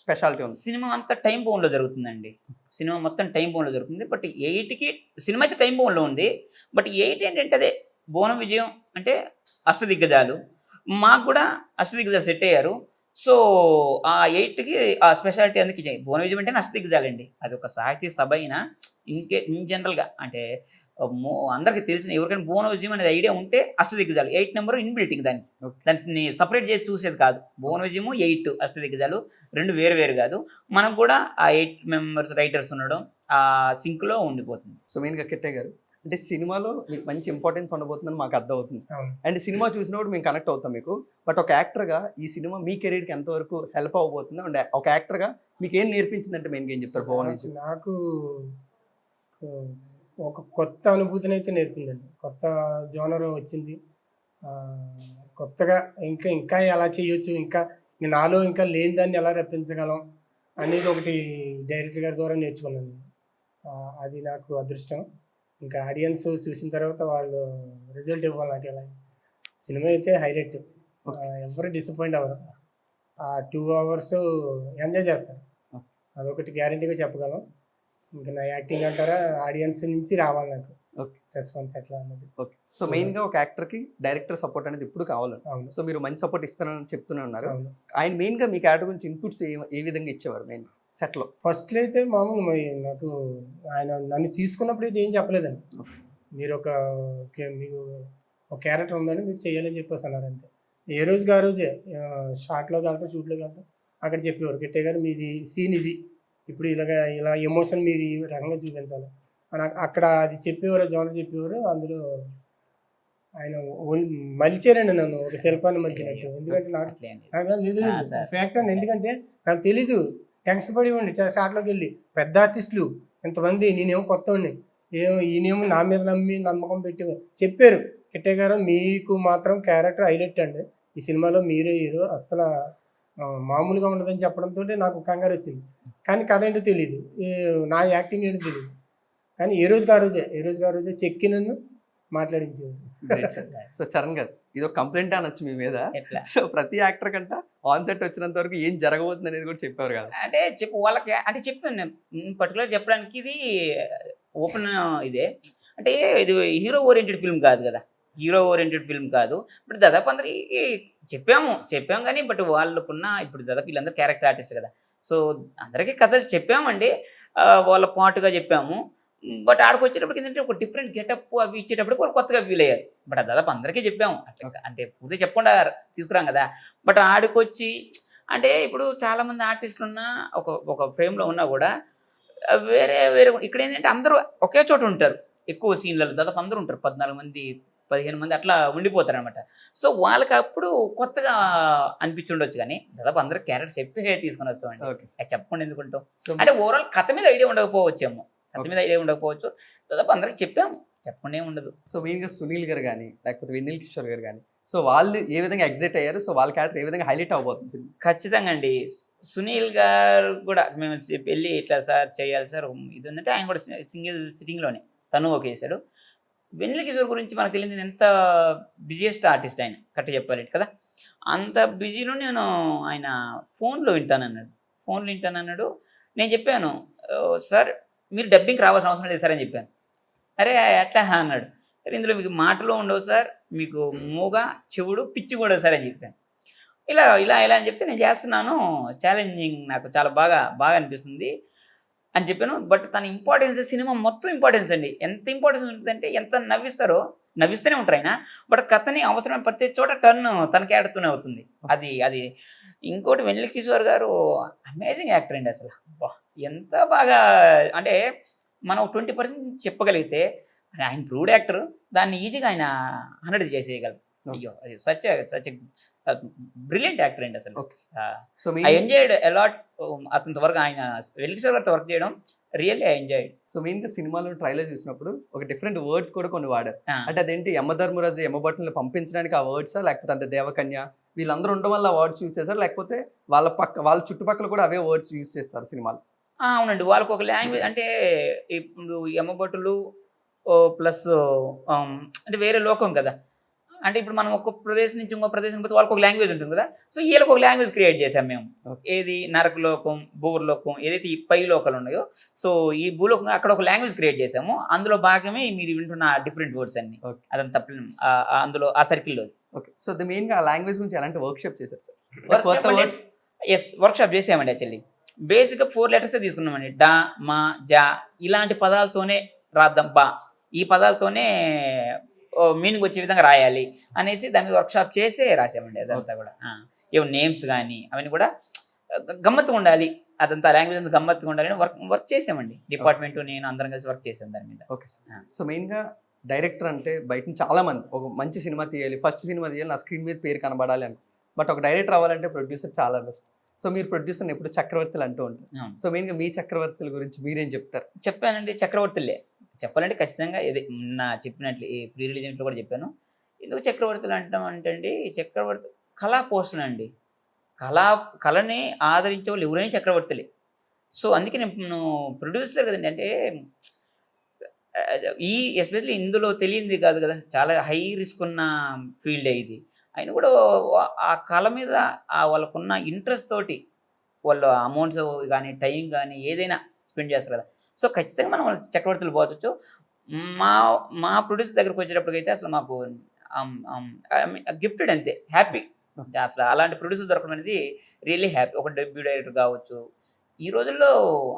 Speaker 1: స్పెషాలిటీ ఉంది?
Speaker 2: సినిమా అంతా టైం బౌండ్లో జరుగుతుందండి. సినిమా మొత్తం టైం బౌండ్లో జరుగుతుంది. బట్ 8కి సినిమా అయితే టైం బౌండ్లో ఉంది. బట్ 8 ఏంటంటే అదే భువన విజయం అంటే అష్టదిగ్గజాలు, మాకు కూడా అష్టదిగ్గజాలు సెట్ అయ్యారు. సో ఆ 8కి ఆ స్పెషాలిటీ అందుకే భువన విజయం అంటే అష్టదిగ్గజాలండి. అది ఒక సాహితీ సభ అయినా ఇన్ జనరల్గా అంటే అందరికీ తెలిసిన ఎవరికైనా భువన విజయం అనేది ఐడియా ఉంటే అష్టదిగ్గజాలు 8 నెంబర్ ఇన్ బిల్టింగ్, దాన్ని సపరేట్ చేసి చూసేది కాదు. భువన విజయము 8 అష్టదిగ్గజాలు 2 వేరు కాదు. మనకు కూడా ఆ 8 మెంబర్స్ రైటర్స్ ఉండడం ఆ సింక్లో ఉండిపోతుంది.
Speaker 1: సో మెయిన్గా కిట్టయ్య గారు అంటే సినిమాలో మీకు మంచి ఇంపార్టెన్స్ ఉండబోతుందని మాకు అర్థం అవుతుంది. అండ్ సినిమా చూసినప్పుడు మేము కనెక్ట్ అవుతాం మీకు. బట్ ఒక యాక్టర్గా ఈ సినిమా మీ కెరీర్కి ఎంతవరకు హెల్ప్ అవ్వబోతుంది? అండ్ ఒక యాక్టర్గా మీకు ఏం నేర్పించిందంటే మెయిన్గా ఏం చెప్తారు భువన విజయం?
Speaker 3: నాకు ఒక కొత్త అనుభూతిని అయితే నేర్పిందండి. కొత్త జోనర్ వచ్చింది, కొత్తగా ఇంకా ఎలా చేయొచ్చు, ఇంకా నాలో ఇంకా లేని దాన్ని ఎలా రప్పించగలం అనేది ఒకటి డైరెక్టర్ గారి ద్వారా నేర్చుకున్నాను. అది నాకు అదృష్టం. ఇంకా ఆడియన్స్ చూసిన తర్వాత వాళ్ళు రిజల్ట్ ఇవ్వాలి నాకు. ఎలా సినిమా అయితే హైలైట్, ఎవరు డిసప్పాయింట్ అవ్వరు. ఆ 2 అవర్స్ ఎంజాయ్ చేస్తారు. అదొకటి గ్యారంటీగా చెప్పగలం. ఇంకా నా యాక్టింగ్ అంటారా ఆడియన్స్ నుంచి రావాలి నాకు
Speaker 1: ఓకే.
Speaker 3: రెస్పాన్స్ ఎట్లా అన్నది.
Speaker 1: ఓకే. సో మెయిన్గా ఒక యాక్టర్కి డైరెక్టర్ సపోర్ట్ అనేది ఎప్పుడు కావాలి.
Speaker 3: అవును.
Speaker 1: సో మీరు మంచి సపోర్ట్ ఇస్తానని చెప్తూనే ఉన్నారు.
Speaker 3: అవును.
Speaker 1: ఆయన మెయిన్గా మీ క్యారెక్టర్ గురించి ఇన్పుట్స్ ఏ విధంగా ఇచ్చేవారు మెయిన్ సెట్లో?
Speaker 3: ఫస్ట్లో అయితే మామూలు మరి నాకు ఆయన నన్ను తీసుకున్నప్పుడు అయితే ఏం చెప్పలేదండి.
Speaker 1: ఓకే.
Speaker 3: మీరు మీకు ఒక క్యారెక్టర్ ఉందని మీరు చేయాలని చెప్పేసి అన్నారు అంతే. ఏ రోజుకి ఆ రోజే షార్ట్లోకి వెళ్తాం, షూట్లోకి వెళ్తాం, అక్కడ చెప్పేవారు కిట్టయ్య గారు మీది సీన్ ఇది, ఇప్పుడు ఇలా ఎమోషన్ మీరు ఈ రకంగా చూపించాలి అని అక్కడ అది చెప్పేవారు, జోనర్ చెప్పేవారు. అందులో ఆయన మలిచారండి నన్ను ఒక శిల్పాన్ని మలిచినట్టు. ఎందుకంటే నాకు ఫ్యాక్ట్ అండి. ఎందుకంటే నాకు తెలీదు, టెన్షన్ పడేవాడిని షాట్లోకి వెళ్ళి. పెద్ద ఆర్టిస్టులు ఎంతమంది, నేనేమో కొత్తవాడిని, ఈయనేమో నా మీద నమ్మి నమ్మకం పెట్టి చెప్పారు, కిట్టయ్య గారు మీకు మాత్రం క్యారెక్టర్ హైలైట్ అండి, ఈ సినిమాలో మీరే హీరో, అసలు మామూలుగా ఉండదని చెప్పడంతో నాకు కంగారు వచ్చింది. కానీ కథ ఏంటో తెలియదు, నా యాక్టింగ్ ఏంటో తెలియదు. కానీ ఏ రోజుకి ఆ రోజే చెక్కి నన్ను మాట్లాడించేది.
Speaker 1: సో చరణ్ గారు ఇది ఒక కంప్లైంట్ అనొచ్చు మీ మీద. సో ప్రతి యాక్టర్ కంట ఆన్ సెట్ వచ్చినంత వరకు ఏం జరగబోతుంది అనేది కూడా చెప్పారు కదా.
Speaker 2: అంటే వాళ్ళకి అంటే చెప్పాను నేను పర్టికులర్ చెప్పడానికి. ఇది ఓపెన్ ఇదే అంటే ఇది హీరో ఓరియంటెడ్ ఫిల్మ్ కాదు కదా, హీరో ఓరియంటెడ్ ఫిల్మ్ కాదు. బట్ దాదాపు అందరికి చెప్పాము కానీ బట్ వాళ్ళకున్న ఇప్పుడు దాదాపు వీళ్ళందరూ క్యారెక్టర్ ఆర్టిస్ట్ కదా. సో అందరికీ కథలు చెప్పామండి, వాళ్ళ పాటుగా చెప్పాము. బట్ ఆడికి వచ్చేటప్పటికి ఏంటంటే ఒక డిఫరెంట్ గెటప్ అవి ఇచ్చేటప్పటికి వాళ్ళు కొత్తగా ఫీల్ అయ్యారు. బట్ దాదాపు అందరికీ చెప్పాము అట్లా, అంటే పూర్తి చెప్పకుండా తీసుకురాం కదా. బట్ ఆడికొచ్చి అంటే ఇప్పుడు చాలామంది ఆర్టిస్టులు ఉన్నా ఒక ఫ్రేమ్లో ఉన్నా కూడా వేరే ఇక్కడ ఏంటంటే అందరూ ఒకే చోట ఉంటారు. ఎక్కువ సీన్లలో దాదాపు అందరూ ఉంటారు, 14 మంది 15 మంది అట్లా ఉండిపోతారు అనమాట. సో వాళ్ళకి అప్పుడు కొత్తగా అనిపించుండొచ్చు, కానీ దాదాపు అందరూ క్యారెక్టర్ చెప్పి తీసుకొని వస్తామండి. అది చెప్పకుండా ఎందుకుంటాం అంటే ఓవరాల్ కథ మీద ఐడియా ఉండకపోవచ్చేమో, దాదాపు అందరికి చెప్పకుండా ఉండదు.
Speaker 1: సో మెయిన్గా సునీల్ గారు కానీ లేకపోతే వెన్నెల కిషోర్ గారు కానీ, సో వాళ్ళు ఏ విధంగా ఎగ్జైట్ అయ్యారు, సో వాళ్ళ క్యారెక్టర్ ఏ విధంగా హైలైట్ అవబోతుంది?
Speaker 2: ఖచ్చితంగా అండి. సునీల్ గారు కూడా మేము వెళ్ళి ఇట్లా సార్ చేయాలి సార్ ఇది ఉందంటే ఆయన కూడా సింగిల్ సిట్టింగ్లోనే తను ఓకే చేశాడు. వెన్నెల కిషోర్ గురించి మనకు తెలియదు, ఎంత బిజియెస్ట్ ఆర్టిస్ట్ ఆయన, కరెక్ట్ చెప్పాలి కదా. అంత బిజీలో నేను ఆయన ఫోన్లో వింటానన్నాడు. నేను చెప్పాను, సార్ మీరు డబ్బింగ్కి రావాల్సిన అవసరం లేదు సార్ అని చెప్పాను. అరే అట్లా అన్నాడు. సరే ఇందులో మీకు మాటలు ఉండవు సార్, మీకు మూగ చెవుడు పిచ్చి కూడా సార్ అని చెప్పాను. ఇలా అని చెప్తే నేను చేస్తున్నాను, ఛాలెంజింగ్ నాకు చాలా బాగా అనిపిస్తుంది అని చెప్పాను. బట్ తన ఇంపార్టెన్స్ సినిమా మొత్తం ఇంపార్టెన్స్ అండి. ఎంత ఇంపార్టెన్స్ ఉంటుందంటే ఎంత నవ్విస్తూనే ఉంటారు ఆయన. బట్ కథని అవసరమైన ప్రతి చోట టర్న్ తనకి ఆడుతూనే అవుతుంది. అది ఇంకోటి వెన్నెల కిషోర్ గారు అమేజింగ్ యాక్టర్ అండి. అసలు ఎంత బాగా అంటే మనం 20% చెప్పగలిగితే ఆయన ప్రూవ్డ్ యాక్టర్, దాన్ని ఈజీగా ఆయన 100 చేసేయగలరు. అయ్యో అది సచ్ బ్రిలియంట్ యాక్టర్ అండి అసలు.
Speaker 1: సో
Speaker 2: ఐ ఎంజాయ్డ్ అలాట్ అతని వరకు, ఆయన వెన్నెల కిషోర్ గారితో వర్క్ చేయడం రియల్లీ ఐ ఎంజాయ్డ్.
Speaker 1: సో మెయిన్గా సినిమాలో ట్రైలర్ చూసినప్పుడు ఒక డిఫరెంట్ వర్డ్స్ కూడా కొన్ని వాడారు. అంటే అదేంటి యమధర్మరాజు యమభటులను పంపించడానికి ఆ వర్డ్సా, లేకపోతే అంత దేవకన్య వీళ్ళందరూ ఉండడం వల్ల ఆ వర్డ్స్ యూస్ చేస్తారు, లేకపోతే వాళ్ళ చుట్టుపక్కల కూడా అవే వర్డ్స్ యూస్ చేస్తారు సినిమాలో?
Speaker 2: అవునండి, వాళ్ళకు ఒక లాంగ్వేజ్ అంటే ఇప్పుడు యమభటులు ప్లస్ అంటే వేరే లోకం కదా. అంటే ఇప్పుడు మనం ఒక ప్రదేశం నుంచి ఇంకో ప్రదేశం పోతే వాళ్ళకి ఒక లాంగ్వేజ్ ఉంటుంది కదా. సో వీళ్ళకి ఒక లాంగ్వేజ్ క్రియేట్ చేసాం మేము. ఏది నరకలోకం, భూవర్లోకం, ఏదైతే ఈ పై లోకాలు ఉన్నాయో, సో ఈ భూలోకం అక్కడ ఒక లాంగ్వేజ్ క్రియేట్ చేసాము. అందులో భాగమే మీరు వింటున్న డిఫరెంట్ వర్డ్స్ అన్ని, అదంతా అందులో ఆ సర్కిల్లో.
Speaker 1: ఓకే. సో మెయిన్గా ఆ లాంగ్వేజ్ గురించి ఎలాంటి వర్క్షాప్ చేశారు సార్?
Speaker 2: వర్క్షాప్ చేసామండి. యాక్చువల్లీ బేసిక్గా 4 లెటర్సే తీసుకున్నామండి. డా, మా, జా ఇలాంటి పదాలతోనే రాద్దాం, బా ఈ పదాలతోనే మీనింగ్ వచ్చే విధంగా రాయాలి అనేసి దాని మీద వర్క్షాప్ చేసే రాసామండి. అదంతా కూడా ఏమో నేమ్స్ కానీ అవన్నీ కూడా గమ్మత్తుగా ఉండాలి, అదంతా లాంగ్వేజ్ అంతా గమ్మత్తుగా ఉండాలని వర్క్ చేసామండి. డిపార్ట్మెంట్ నేను అందరం కలిసి వర్క్ చేసాం దాని మీద.
Speaker 1: Okay sir. సో మెయిన్గా డైరెక్టర్ అంటే బయట చాలా మంది ఒక మంచి సినిమా తీయాలి, ఫస్ట్ సినిమా తీయాలి, నా స్క్రీన్ మీద పేరు కనబడాలి అని. బట్ ఒక డైరెక్టర్ అవ్వాలంటే ప్రొడ్యూసర్ చాలా బెస్ట్. సో మీరు ప్రొడ్యూసర్ని ఎప్పుడు చక్రవర్తులు అంటూ ఉంటారు. సో మెయిన్గా మీ చక్రవర్తుల గురించి మీరేం చెప్తారు?
Speaker 2: చెప్పానండి, చక్రవర్తులే చెప్పాలంటే ఖచ్చితంగా ఇది నా చెప్పినట్లు ఈ ప్రీ రిలీజ్ ఇంట్లో కూడా చెప్పాను. ఎందుకు చక్రవర్తులు అంటాం అంటే అండి, చక్రవర్తి కళా పోషణ అండి. కళని ఆదరించే వాళ్ళు ఎవరైనా చక్రవర్తులే. సో అందుకే నేను ప్రొడ్యూసర్ కదండి. అంటే ఎస్పెషల్లీ ఇందులో తెలియంది కాదు కదా, చాలా హై రిస్క్ ఉన్న ఫీల్డే ఇది. అయినా కూడా ఆ కళ మీద వాళ్ళకున్న ఇంట్రెస్ట్ తోటి వాళ్ళు అమౌంట్స్ గానీ, టైం గానీ ఏదైనా స్పెండ్ చేస్తారు కదా! సో, ఖచ్చితంగా మనం చక్రవర్తులు పోవచ్చు. మా మా ప్రొడ్యూసర్ దగ్గరికొచ్చేటప్పటికైతే అసలు మాకు ఐ మీన్ గిఫ్టెడ్ అంతే. హ్యాపీ. అసలు అలాంటి ప్రొడ్యూసర్ దొరకడం అనేది రియల్లీ హ్యాపీ. ఒక డెబ్యూ డైరెక్టర్ కావచ్చు. ఈ రోజుల్లో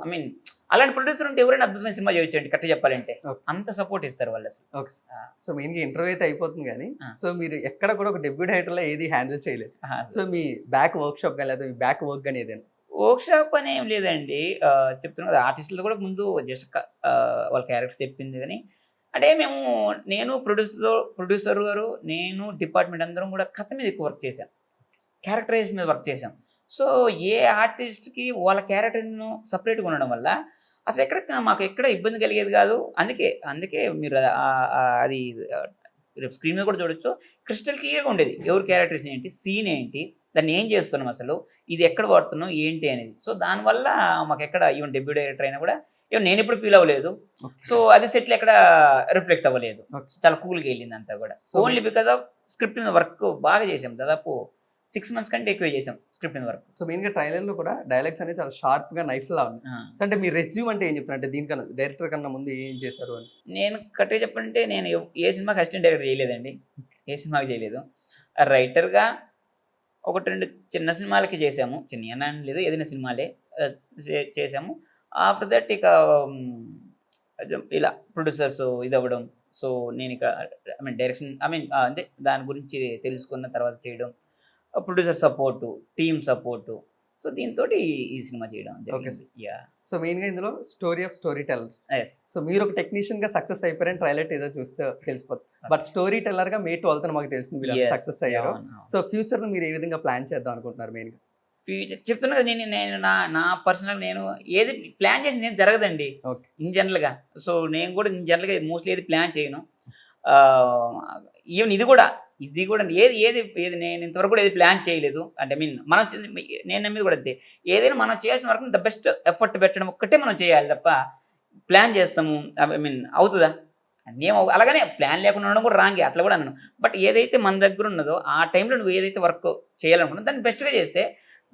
Speaker 2: ఐ మీన్ అలాంటి ప్రొడ్యూసర్ ఉంటే ఎవరైనా అద్భుతమైన సినిమా చేయొచ్చండి కరెక్ట్‌గా చెప్పాలంటే.
Speaker 1: ఓకే.
Speaker 2: అంత సపోర్ట్ ఇస్తారు వాళ్ళసలు.
Speaker 1: ఓకే.
Speaker 2: ఆ!
Speaker 1: సో, మెయిన్‌గా ఇంటర్వ్యూ అయితే అయిపోతుంది గానీ,
Speaker 2: ఆ!
Speaker 1: సో, మీరు ఎక్కడ కూడా ఒక డెబ్యూ డైరెక్టర్‌లా ఏది హ్యాండిల్ చేయలేదు.
Speaker 2: ఆహా!
Speaker 1: సో, మీ బ్యాక్ వర్క్‌షాప్ గాని, లేదా మీ బ్యాక్ వర్క్ గాని ఏదైనా?
Speaker 2: వర్క్‌షాప్ అని ఏం లేదండి. చెప్తున్నా కదా! ఆర్టిస్టులు కూడా ముందు జస్ట్ వాళ్ళ క్యారెక్టర్స్ చెప్పింది గాని, అంటే నేను ప్రొడ్యూసర్ గారు, నేను డిపార్ట్‌మెంట్ అందరం కూడా కథ మీద ఎక్కువ వర్క్ చేశాం. క్యారెక్టరైజేషన్ మీద వర్క్ చేశాం. సో, ఏ ఆర్టిస్ట్‌కి వాళ్ళ క్యారెక్టర్‌ను సెపరేట్‌గా ఉండడం వల్ల అసలు మాకు ఎక్కడ ఇబ్బంది కలిగేది కాదు. అందుకే మీరు అది రేపు స్క్రీన్ మీద కూడా చూడొచ్చు. క్రిస్టల్ క్లియర్‌గా ఉండేది. ఎవరి క్యారెక్టరైజేషన్ ఏంటి? సీన్ ఏంటి? దాన్ని ఏం చేస్తున్నాం అసలు? ఇది ఎక్కడ వాడుతున్నాం? ఏంటి అనేది. సో, దానివల్ల మాకెక్కడ ఈవెన్ డెబ్యూ డైరెక్టర్ అయినా కూడా నేనెప్పుడు ఫీల్ అవ్వలేదు.
Speaker 1: ఓకే.
Speaker 2: సో, అది సెట్‌లో ఎక్కడ రిఫ్లెక్ట్ అవ్వలేదు.
Speaker 1: ఓకే.
Speaker 2: చాలా కూల్‌గా ఎళ్ళిందంతా కూడా.
Speaker 1: So,
Speaker 2: only because of script మీద వర్క్ బాగా చేసాం. దాదాపు 6 మంత్స్ కంటే ఎక్కువే చేసాం స్క్రిప్ట్ మీద వర్క్.
Speaker 1: సో, మెయిన్‌గా ట్రైలర్‌లో కూడా డైలాగ్స్ అనేవి చాలా షార్ప్‌గా నైఫ్‌లా ఉన్నాయి.
Speaker 2: ఆ!
Speaker 1: సో, అంటే మీ రెజ్యూమ్ అంటే ఏం చెప్తారు? అంటే దీనికన్నా డైరెక్టర్ కన్నా ముందు ఏం చేశారు అని?
Speaker 2: నేను కరెక్ట్‌గా చెప్పాలంటే నేను ఏ సినిమాకి అసిస్టెంట్ డైరెక్టర్ చేయలేదండి. ఏ సినిమాకి చేయలేదు. రైటర్‌గా 1, 2 చిన్న సినిమాలకి చేసాము. చిన్నయని అని లేదు. ఏదైనా సినిమాలే చేసాము. ఆఫ్టర్ దట్ ఇక ఇలా ప్రొడ్యూసర్స్ ఇదవ్వడం. సో, నేనిక ఐ మీన్ డైరెక్షన్ అంటే దాని గురించి తెలుసుకున్న తర్వాత చేయడం. Producer support, team support. So, దీనితోటి ఈ సినిమా చేయడం
Speaker 1: ఓకే.
Speaker 2: జరిగింది. యాహ్!
Speaker 1: సో, మెయిన్‌గా ఇందులో story of story tellers.
Speaker 2: Yes.
Speaker 1: So, మీరు ఒక టెక్నీషియన్‌గా సక్సెస్ అయిపోయారని ట్రైలర్ ఏదో చూస్తే తెలిసిపోతుంది. బట్ స్టోరీ టెల్లర్‌గా మే 12థ్ మాకు తెలిసింది మీరు
Speaker 2: యెస్.
Speaker 1: సక్సెస్ అయ్యారు.
Speaker 2: అవును. అవును.
Speaker 1: సో, ఫ్యూచర్‌ని మీరు ఏ విధంగా ప్లాన్ చేద్దాం అనుకుంటున్నారు మెయిన్‌గా?
Speaker 2: ఫ్యూచర్ చెప్తున్నా కదా! నేను నా పర్సనల్ ఏది ప్లాన్ చేసింది ఏది జరగదండి.
Speaker 1: ఓకే.
Speaker 2: ఇన్ జనరల్‌గా. సో, నేను కూడా ఇన్ జనరల్‌గా మోస్ట్‌లీ ఏది ప్లాన్ చేయను. ఆహ్, ఈవెన్ ఇది కూడా ఏది నేను ఇంతవరకు కూడా ఏది ప్లాన్ చేయలేదు. అంటే మనం నేను నమ్మేది కూడా అంతే. ఏదైనా మనం చేయాల్సిన వరకు ద బెస్ట్ ఎఫర్ట్ పెట్టడం ఒక్కటే మనం చేయాలి తప్ప, ప్లాన్ చేస్తాము అవుతదా? అలాగనే ప్లాన్ లేకుండా ఉండడం కూడా రాంగే. అట్లా కూడా అనను. బట్ ఏదైతే మన దగ్గర ఉన్నదో ఆ టైంలో నువ్వు ఏదైతే వర్క్ చేయాలనుకున్నావో దాన్ని బెస్ట్‌గా చేస్తే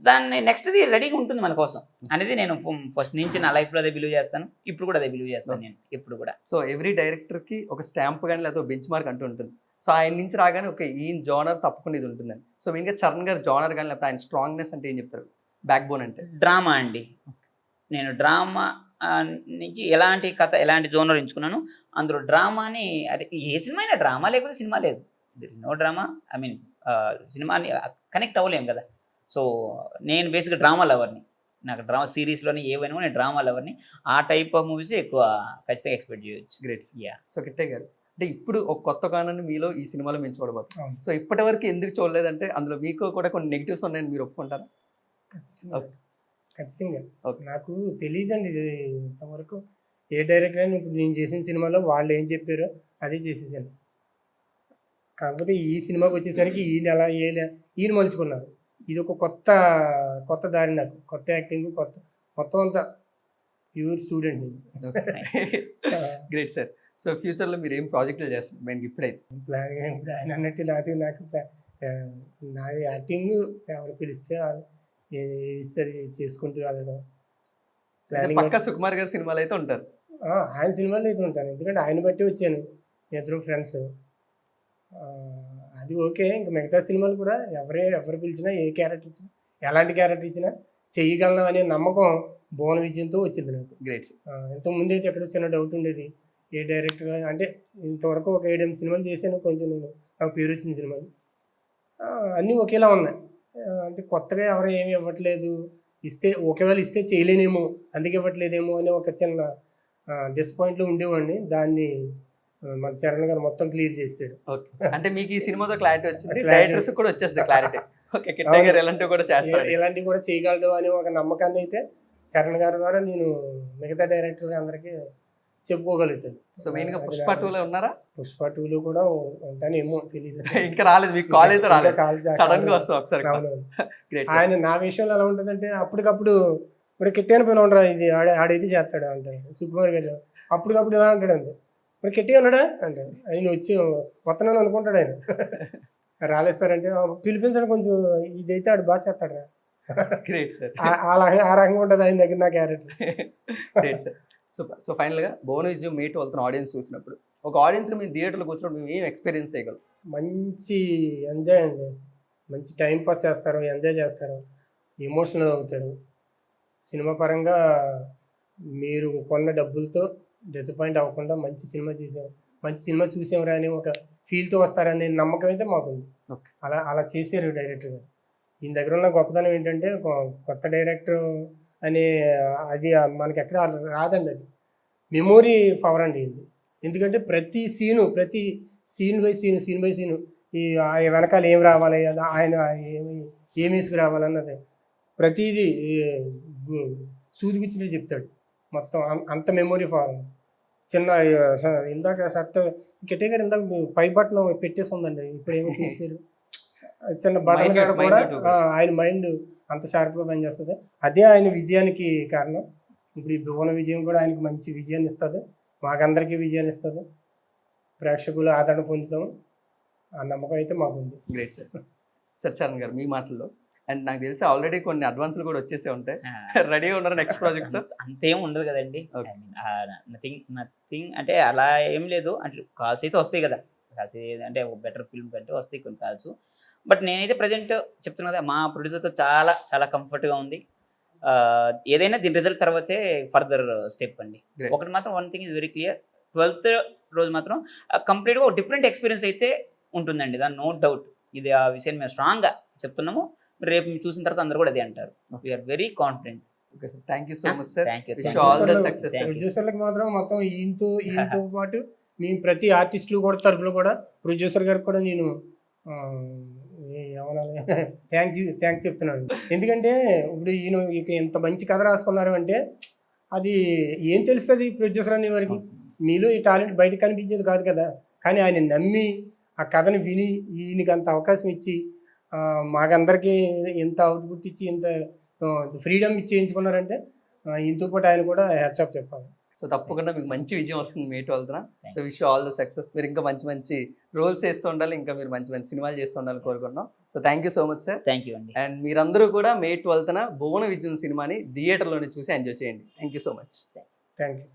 Speaker 2: దాన్ని నెక్స్ట్‌ది రెడీగా ఉంటుంది మన కోసం. అనేది నేను ఫస్ట్ నుంచి నా లైఫ్‌లో అదే బిలీవ్ చేస్తాను. ఇప్పుడు కూడా అదే బిలీవ్ చేస్తాను నేను. ఎప్పుడు కూడా.
Speaker 1: సో, ఎవ్రీ డైరెక్టర్‌కి ఒక స్టాంప్ గాని లేదా బెంచ్ మార్క్ అంటూ ఉంటుంది. సో, ఆయన నుంచి రాగానే ఓకే. ఈయన జోనర్ తప్పకుండా ఇది ఉంటుందని. సో, మెయిన్‌గా చరణ్ గారి జోనర్ గాని లేకపోతే ఆయన స్ట్రాంగ్‌నెస్ అంటే ఏం చెప్తారు? బ్యాక్ బోన్ అంటే?
Speaker 2: డ్రామా అండి. నేను డ్రామా నుంచి ఎలాంటి జోనర్ ఎంచుకున్నాను. అందులో డ్రామాని అంటే ఏ సినిమా అయినా డ్రామా లేకపోతే సినిమా లేదు. There is no drama. సినిమాని కనెక్ట్ అవ్వలేము కదా! సో, నేను బేసిక్‌గా డ్రామా లవర్‌ని. నాకు డ్రామా సీరీస్‌లోని ఏవైనా కూడా నేను డ్రామా లవర్‌ని. ఆ టైప్ ఆఫ్ మూవీసే ఎక్కువ ఖచ్చితంగా ఎక్స్‌పెక్ట్ చేయొచ్చు.
Speaker 1: గ్రేట్.
Speaker 2: యాహ్!
Speaker 1: సో, కిట్టే గారు అంటే ఇప్పుడు ఒక కొత్త కోణాన్ని మీలో ఈ సినిమాలో మేము చూడబోతున్నాం.
Speaker 3: అవును.
Speaker 1: సో, ఇప్పటివరకు ఎందుకు చూడలేదంటే అందులో మీకు కూడా కొన్ని నెగెటివ్స్ ఉన్నాయని మీరు ఒప్పుకుంటారా?
Speaker 3: ఖచ్చితంగా.
Speaker 1: ఓకే.
Speaker 3: ఖచ్చితంగా.
Speaker 1: ఓకే.
Speaker 3: నాకు తెలీదండి ఇది ఇంతవరకు. ఏ డైరెక్టర్ అయినా ఇప్పుడు నేను చేసిన సినిమాలో వాళ్ళు ఏం చెప్పారో అదే చేసేసాను. కాకపోతే ఈ సినిమాకి వచ్చేసరికి ఈయన మలుచుకున్నారు. ఇది ఒక కొత్త దారి నాకు. కొత్త యాక్టింగ్ మొత్తం అంతా ప్యూర్ స్టూడెంట్ నేను.
Speaker 1: Great sir. సో, ఫ్యూచర్‌లో మీరు ఏం ప్రాజెక్టులు చేస్తారు మెయిన్‌గా ఇప్పుడైతే?
Speaker 3: ప్లాన్ ఇప్పుడు ఆయన అన్నట్టు నాది యాక్టింగ్ ఎవరు పిలిస్తే వాళ్ళు ఏది ఇస్తే అది చేసుకుంటూ వెళ్ళడం.
Speaker 1: అయితే
Speaker 3: ప్లానింగ్
Speaker 1: పక్కా సుకుమార్ గారి సినిమాలో అయితే ఉంటారు.
Speaker 3: ఆయన సినిమాలో అయితే ఉంటాను. ఎందుకంటే ఆయన బట్టి వచ్చాను. ఇద్దరు ఫ్రెండ్స్. అది ఓకే. ఇంకా మిగతా సినిమాలు కూడా ఎవరు పిలిచినా ఏ క్యారెక్టర్ ఇచ్చినా ఎలాంటి క్యారెక్టర్ ఇచ్చినా చేయగలను అనే నమ్మకం భువన విజయంతో వచ్చింది నాకు.
Speaker 1: Great sir.
Speaker 3: ఇంతకుముందు అయితే ఎక్కడో చిన్న డౌట్ ఉండేది. ఏ డైరెక్టర్ అంటే ఇంతవరకు ఒక 7-8 సినిమాలు చేశాను. కొంచెం నాకు పేరు వచ్చిన సినిమాలు అన్నీ ఒకేలా ఉన్నాయి. అంటే కొత్తగా ఎవరు ఏమి ఇవ్వట్లేదు. ఒకవేళ ఇస్తే చేయలేనేమో, అందుకే ఇవ్వట్లేదేమో అనే ఒక చిన్న డిసప్పాయింట్లో ఉండేవాడిని. దాన్ని మన చరణ్ గారు మొత్తం క్లియర్ చేశారు.
Speaker 1: ఓకే. అంటే మీకు ఈ సినిమాతో క్లారిటీ వచ్చింది.
Speaker 3: క్లారిటీ.
Speaker 1: డైరెక్టర్స్ కూడా వచ్చేస్తుంది క్లారిటీ. ఓకే. కిట్టే గారు ఇలాంటివి కూడా చేస్తారు.
Speaker 3: ఇలాంటివి కూడా చేయగలడు అనే ఒక నమ్మకాన్ని అయితే చరణ్ గారి ద్వారా నేను మిగతా డైరెక్టర్ అందరికీ చెప్పుకోగలుగుతాను.
Speaker 1: సో, మెయిన్‌గా పుష్ప 2లో ఉన్నారా?
Speaker 3: పుష్ప 2లో కూడా ఉంటానేమో తెలియదు.
Speaker 1: ఇంకా రాలేదు. మీకు కాల్ అయితే రాలేదు. సడన్ గా వస్తుంది ఒకసారి.
Speaker 3: అవునవును.
Speaker 1: Great sir.
Speaker 3: ఆయన నా విషయంలో ఎలా ఉంటుందంటే అప్పటికప్పుడు మరి కిట్టే పైన ఉండరా ఇది ఆడైతే చేస్తాడు అంటారు సుకుమార్ గారు. అప్పటికప్పుడు ఎలా అంటాడు అంతే. మరి కిట్టే ఉన్నాడా అంటారు. ఆయన వచ్చి వస్తున్నాను అనుకుంటాడు ఆయన. రాలేదు సార్ అంటే పిలిపించడం కొంచెం ఇదైతే ఆడు బాగా చేస్తాడు రా
Speaker 1: గ్రేట్ సార్.
Speaker 3: ఆ రకంగా ఉంటుంది ఆయన దగ్గర నా character.
Speaker 1: Great sir. Super. So ఫైనల్గా భువన విజయం మే 12న ఆడియన్స్ చూసినప్పుడు ఒక ఆడియన్స్గా మేము థియేటర్లో కూర్చోవడం మేము ఏం ఎక్స్పీరియన్స్ చేయగలం?
Speaker 3: మంచి ఎంజాయ్ అండి, మంచి టైం పాస్ చేస్తారు, ఎంజాయ్ చేస్తారు, ఎమోషనల్ అవుతారు. సినిమా పరంగా మీరు కొన్న డబ్బులతో డిసప్పాయింట్ అవ్వకుండా మంచి సినిమా చూసాం అని ఒక ఫీల్తో వస్తారనే నమ్మకం అయితే మాకుంది.
Speaker 1: ఓకే.
Speaker 3: అలా చేశారు డైరెక్టర్ గారు. ఈయన దగ్గర ఉన్న గొప్పతనం ఏంటంటే కొత్త డైరెక్టర్ అనే అది మనకి ఎక్కడ రాదండి. అది మెమోరీ పవర్ అండి ఇది. ఎందుకంటే ప్రతి సీన్ బై సీను ఈ వెనకాల ఏం రావాలి, ఆయన ఏమి వేసుకురావాలన్నది ప్రతిదీ సూదిగుచ్చినే చెప్తాడు మొత్తం. అంత మెమొరీ పవర్. చిన్న ఇందాక షర్ట్ కిట్టే గారు ఇందాక పై బటన్ పెట్టేసి ఉందండి, ఇప్పుడు ఏమో తీసారు. చిన్న బటన్ కాడ కూడా ఆయన మైండ్ అంత షార్ప్గా పనిచేస్తుంది. అదే ఆయన విజయానికి కారణం. ఇప్పుడు ఈ భువన విజయం కూడా ఆయనకి మంచి విజయాన్ని ఇస్తుంది, మాకందరికీ విజయాన్ని ఇస్తుంది, ప్రేక్షకులు ఆదరణ పొందుతాము. ఆ నమ్మకం అయితే మాకుంది.
Speaker 1: Great sir. సార్ చరణ్ గారు మీ మాటల్లో, అండ్ నాకు తెలిసి ఆల్రెడీ కొన్ని అడ్వాన్స్లు కూడా వచ్చేసే ఉంటాయి, రెడీగా ఉన్నారు నెక్స్ట్ ప్రాజెక్ట్?
Speaker 2: అంతేం ఉండదు కదండి. నథింగ్ అంటే అలా ఏం లేదు. అంటే కాల్స్ అయితే వస్తాయి కదా, కాల్స్ అంటే ఒక బెటర్ ఫిల్మ్ కంటే వస్తాయి కొన్ని కాల్స్. బట్ నేనైతే ప్రజెంట్ చెప్తున్నా కదా, మా ప్రొడ్యూసర్తో చాలా చాలా కంఫర్ట్గా ఉంది. ఏదైనా దీని రిజల్ట్ తర్వాతే ఫర్దర్ స్టెప్ అండి. ఒకటి మాత్రం one thing is very clear, 12th రోజు మాత్రం కంప్లీట్గా ఒక డిఫరెంట్ ఎక్స్పీరియన్స్ అయితే ఉంటుందండి, దాని నో డౌట్. ఇది ఆ విషయాన్ని మేము స్ట్రాంగ్గా చెప్తున్నాము. రేపు మీరు చూసిన తర్వాత అందరూ కూడా అదే అంటారు. We are very confident.
Speaker 1: Okay sir, thank you so much sir.
Speaker 2: Thank you.
Speaker 1: Wish you all the success.
Speaker 3: ప్రొడ్యూసర్లకు మాత్రం మొత్తం ఈయనతో పాటు మేము ప్రతి ఆర్టిస్టులు కూడా తరపులో కూడా ప్రొడ్యూసర్ గారికి కూడా నేను థ్యాంక్స్ చెప్తున్నాను. ఎందుకంటే ఇప్పుడు ఈయన ఇంత మంచి కథ రాసుకున్నారు అంటే అది ఏం తెలుస్తుంది ప్రొడ్యూసర్ అనే వారికి, మీలో ఈ టాలెంట్ బయట కనిపించేది కాదు కదా. కానీ ఆయన నమ్మి ఆ కథను విని ఈయనకి అంత అవకాశం ఇచ్చి మాకందరికీ ఎంత అవుట్పుట్ ఇచ్చి ఎంత ఫ్రీడమ్ ఇచ్చి చేయించుకున్నారంటే ఇంతో పాటు ఆయన కూడా హ్యాట్సాప్ చెప్పాలి.
Speaker 1: సో తప్పకుండా మీకు మంచి విజయం వస్తుంది మే 12న. So wish all the success. మీరు ఇంకా మంచి రోల్స్ వేస్తూ ఉండాలి, ఇంకా మీరు మంచి సినిమాలు చేస్తూ ఉండాలని కోరుకుంటున్నాం. So thank you so much sir.
Speaker 2: Thank you అండి.
Speaker 1: అండ్ మీరందరూ కూడా మే 12న భువన విజయం సినిమాని థియేటర్లోనే చూసి ఎంజాయ్ చేయండి. Thank you so much.
Speaker 3: Thank you.